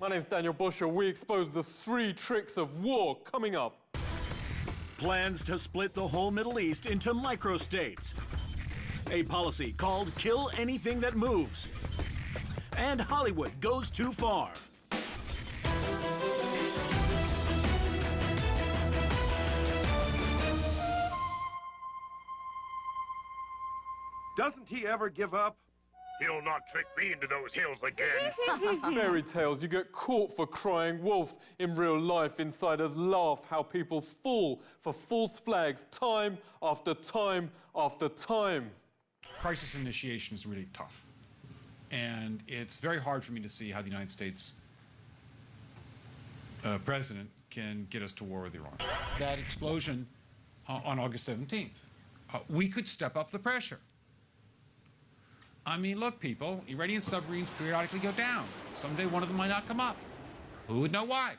My name's Daniel Busher. We expose the 3 tricks of war coming up. Plans to split the whole Middle East into microstates. A policy called Kill Anything That Moves. And Hollywood goes too far. Doesn't he ever give up? He'll not trick me into those hills again. Fairy tales, you get caught for crying wolf. In real life, insiders laugh how people fall for false flags time after time after time. Crisis initiation is really tough. And it's very hard for me to see how the United States president can get us to war with Iran. That explosion on August 17th, we could step up the pressure. I mean, look, people, Iranian submarines periodically go down. Someday one of them might not come up. Who would know why?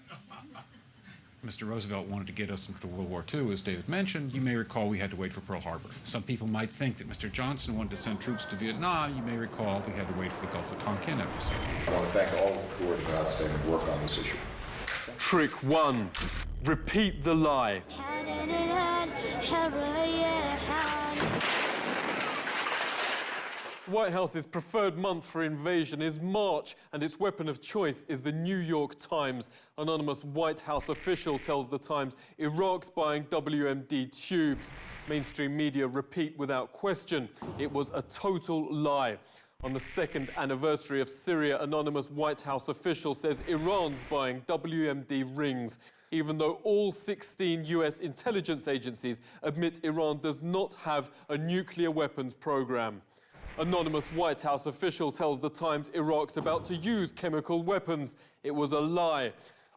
Mr. Roosevelt wanted to get us into World War II, as David mentioned. You may recall we had to wait for Pearl Harbor. Some people might think that Mr. Johnson wanted to send troops to Vietnam. You may recall we had to wait for the Gulf of Tonkin episode. I want to thank all who are doing outstanding work on this issue. Trick 1. Repeat the lie. The White House's preferred month for invasion is March, and its weapon of choice is the New York Times. Anonymous White House official tells the Times Iraq's buying WMD tubes. Mainstream media repeat without question it was a total lie. On the 2nd anniversary of Syria, anonymous White House official says Iran's buying WMD rings, even though all 16 US intelligence agencies admit Iran does not have a nuclear weapons program. Anonymous White House official tells the Times Iraq's about to use chemical weapons. It was a lie.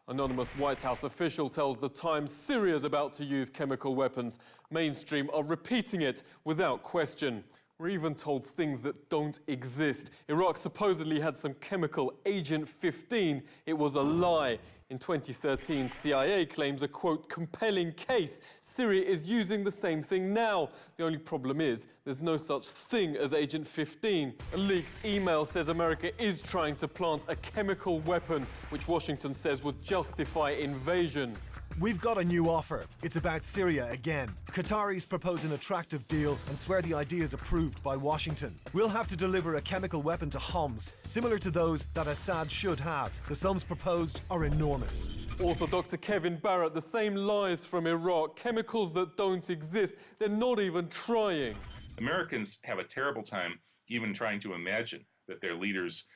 Anonymous White House official tells the Times Syria's about to use chemical weapons. Mainstream are repeating it without question. We're even told things that don't exist. Iraq supposedly had some chemical Agent 15. It was a lie. In 2013, CIA claims a, quote, compelling case. Syria is using the same thing now. The only problem is there's no such thing as Agent 15. A leaked email says America is trying to plant a chemical weapon, which Washington says would justify invasion. We've got a new offer. It's about Syria again. Qataris propose an attractive deal and swear the idea is approved by Washington. We'll have to deliver a chemical weapon to Homs, similar to those that Assad should have. The sums proposed are enormous. Author Dr. Kevin Barrett, the same lies from Iraq, chemicals that don't exist. They're not even trying. Americans have a terrible time even trying to imagine that their leaders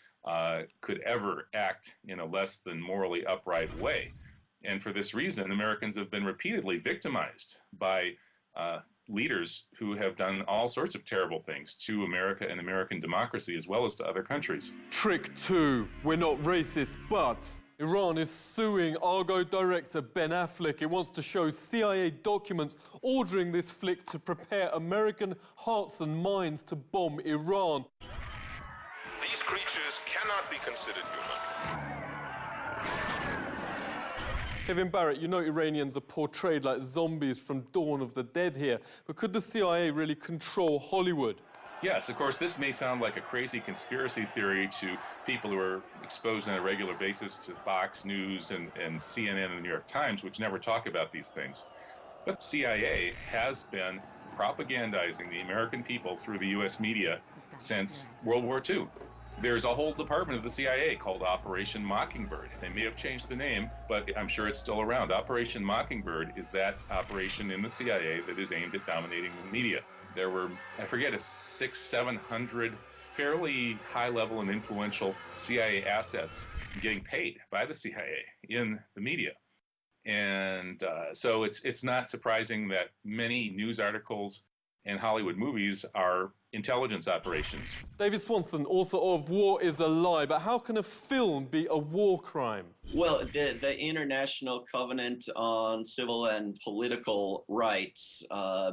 could ever act in a less than morally upright way. And for this reason, Americans have been repeatedly victimized by leaders who have done all sorts of terrible things to America and American democracy, as well as to other countries. Trick 2. We're not racist, but Iran is suing Argo director Ben Affleck. It wants to show CIA documents ordering this flick to prepare American hearts and minds to bomb Iran. These creatures cannot be considered human. Kevin Barrett, you know Iranians are portrayed like zombies from Dawn of the Dead here, but could the CIA really control Hollywood? Yes, of course, this may sound like a crazy conspiracy theory to people who are exposed on a regular basis to Fox News and CNN and the New York Times, which never talk about these things. But the CIA has been propagandizing the American people through the U.S. media since World War II. There's a whole department of the CIA called Operation Mockingbird. They may have changed the name, but I'm sure it's still around. Operation Mockingbird is that operation in the CIA that is aimed at dominating the media. There were, I forget, 600-700 fairly high-level and influential CIA assets getting paid by the CIA in the media. And so it's not surprising that many news articles and Hollywood movies are intelligence operations. David Swanson, author of War is a Lie, but how can a film be a war crime? Well, the International Covenant on Civil and Political Rights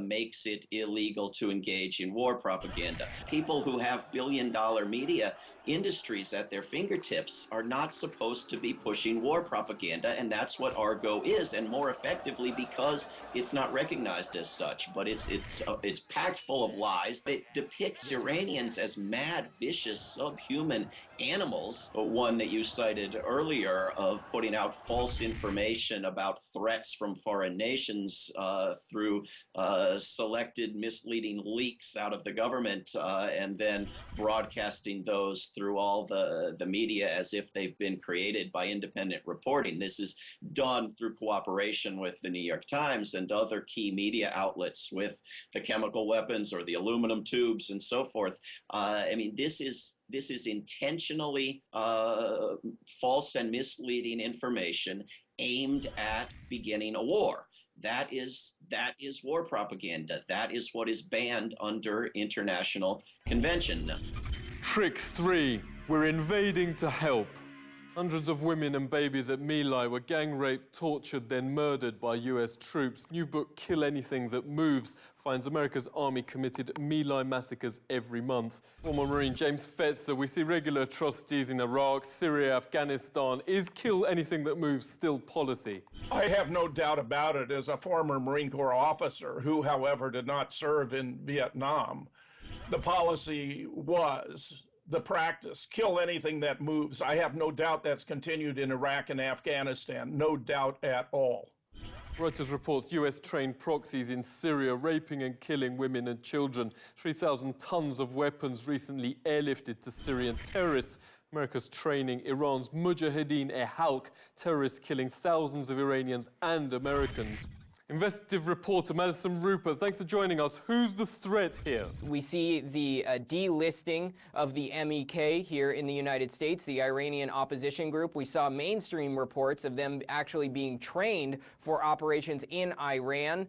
makes it illegal to engage in war propaganda. People who have billion-dollar media industries at their fingertips are not supposed to be pushing war propaganda, and that's what Argo is, and more effectively because it's not recognized as such. But it's packed full of lies. It depicts Iranians as mad, vicious, subhuman animals. One that you cited earlier of putting out false information about threats from foreign nations through selected misleading leaks out of the government and then broadcasting those through all the media as if they've been created by independent reporting. This is done through cooperation with the New York Times and other key media outlets with the chemical weapons or the aluminum tubes and so forth. I mean, this is intentionally false and misleading information aimed at beginning a war. That is war propaganda. That is what is banned under international convention. Trick 3. We're invading to help. Hundreds of women and babies at My Lai were gang raped, tortured, then murdered by US troops. New book, Kill Anything That Moves, finds America's army committed My Lai massacres every month. Former Marine James Fetzer, we see regular atrocities in Iraq, Syria, Afghanistan. Is Kill Anything That Moves still policy? I have no doubt about it. As a former Marine Corps officer who, however, did not serve in Vietnam, the policy was the practice, kill anything that moves. I have no doubt that's continued in Iraq and Afghanistan, no doubt at all. Reuters reports US-trained proxies in Syria raping and killing women and children. 3,000 tons of weapons recently airlifted to Syrian terrorists. America's training Iran's Mujahideen-e-Halq, terrorists killing thousands of Iranians and Americans. Investigative reporter Madison Rupert, thanks for joining us. Who's the threat here? We see the delisting of the MEK here in the United States, the Iranian opposition group. We saw mainstream reports of them actually being trained for operations in Iran,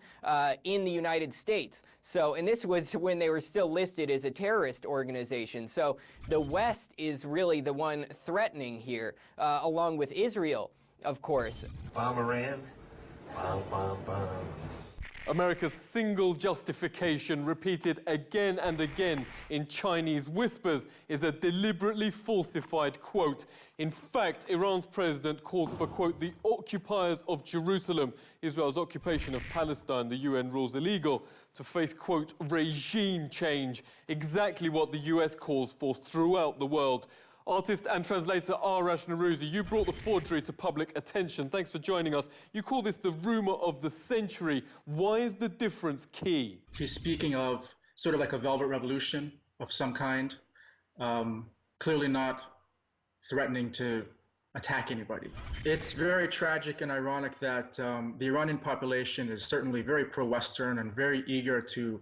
in the United States. So, and this was when they were still listed as a terrorist organization. So the West is really the one threatening here, along with Israel, of course. Bomb Iran. Bum, bum, bum. America's single justification, repeated again and again in Chinese whispers, is a deliberately falsified quote. In fact, Iran's president called for, quote, the occupiers of Jerusalem, Israel's occupation of Palestine, the UN rules illegal, to face, quote, regime change, exactly what the US calls for throughout the world. Artist and translator Arash Narouzi, you brought the forgery to public attention. Thanks for joining us. You call this the rumor of the century. Why is the difference key? She's speaking of sort of like a velvet revolution of some kind, clearly not threatening to attack anybody. It's very tragic and ironic that the Iranian population is certainly very pro-Western and very eager to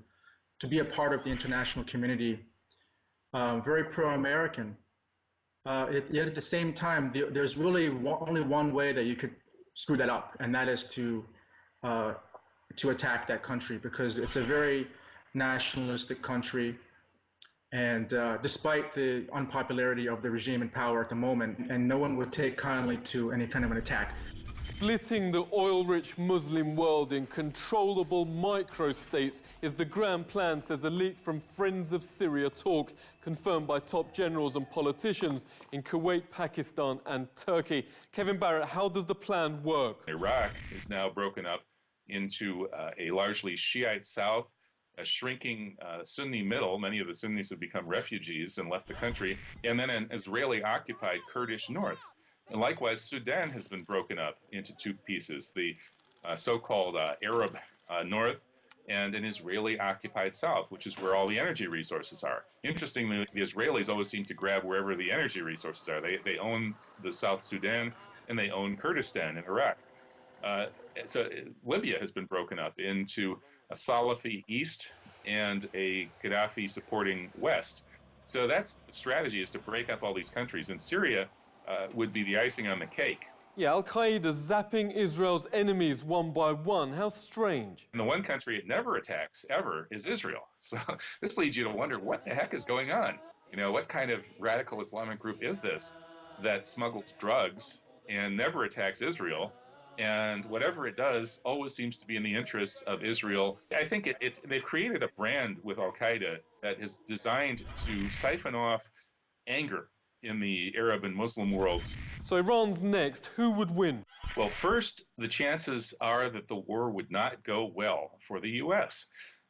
be a part of the international community, very pro-American. Yet at the same time, there's really only one way that you could screw that up, and that is to attack that country, because it's a very nationalistic country, and despite the unpopularity of the regime in power at the moment, and no one would take kindly to any kind of an attack. Splitting the oil-rich Muslim world in controllable microstates is the grand plan, says a leak from Friends of Syria talks, confirmed by top generals and politicians in Kuwait, Pakistan and Turkey. Kevin Barrett, how does the plan work? Iraq is now broken up into a largely Shiite south, a shrinking Sunni middle. Many of the Sunnis have become refugees and left the country, and then an Israeli-occupied Kurdish north. And likewise, Sudan has been broken up into two pieces, the so-called Arab north and an Israeli-occupied south, which is where all the energy resources are. Interestingly, the Israelis always seem to grab wherever the energy resources are. They own the South Sudan, and they own Kurdistan in Iraq. So Libya has been broken up into a Salafi east and a Gaddafi-supporting west. So that's the strategy, is to break up all these countries. And Syria would be the icing on the cake. Yeah, Al-Qaeda zapping Israel's enemies one by one. How strange. And the one country it never attacks, ever, is Israel. So this leads you to wonder, what the heck is going on? You know, what kind of radical Islamic group is this that smuggles drugs and never attacks Israel. And whatever it does always seems to be in the interests of Israel. I think they've created a brand with Al-Qaeda that is designed to siphon off anger in the Arab and Muslim worlds. So Iran's next. Who would win? Well, first, the chances are that the war would not go well for the U.S.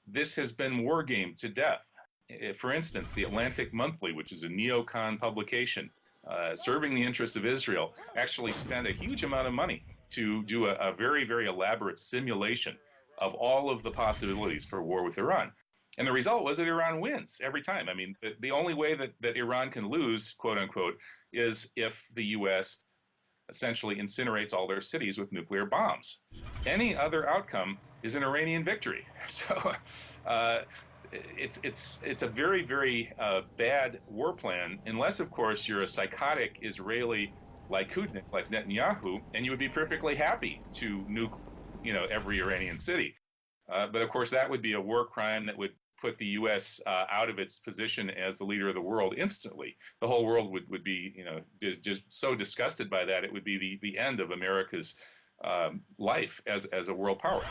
This has been wargamed to death. For instance, the Atlantic Monthly, which is a neocon publication serving the interests of Israel, actually spent a huge amount of money to do a very, very elaborate simulation of all of the possibilities for war with Iran. And the result was that Iran wins every time. I mean, the only way that Iran can lose, quote unquote, is if the U.S. essentially incinerates all their cities with nuclear bombs. Any other outcome is an Iranian victory. So it's a very, very bad war plan, unless, of course, you're a psychotic Israeli Likudnik like Netanyahu, and you would be perfectly happy to nuke, every Iranian city. But of course, that would be a war crime that would put the U.S. Out of its position as the leader of the world instantly. The whole world would be, just so disgusted by that. It would be the end of America's life as a world power.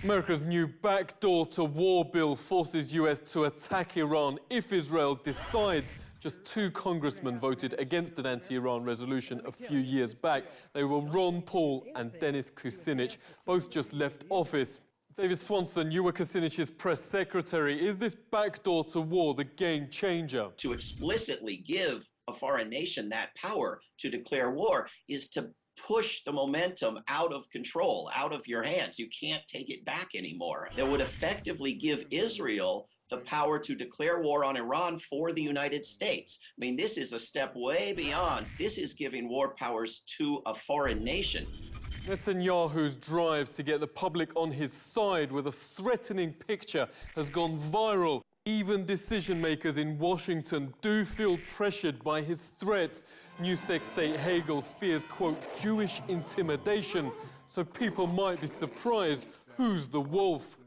America's new backdoor to war bill forces U.S. to attack Iran if Israel decides. Just 2 congressmen voted against an anti-Iran resolution a few years back. They were Ron Paul and Dennis Kucinich. Both just left office. David Swanson, you were Kucinich's press secretary. Is this backdoor to war the game changer? To explicitly give a foreign nation that power to declare war is to push the momentum out of control, out of your hands. You can't take it back anymore. That would effectively give Israel the power to declare war on Iran for the United States. I mean, this is a step way beyond. This is giving war powers to a foreign nation. Netanyahu's drive to get the public on his side with a threatening picture has gone viral. Even decision makers in Washington do feel pressured by his threats. New Sec State Hagel fears, quote, Jewish intimidation. So people might be surprised. Who's the wolf?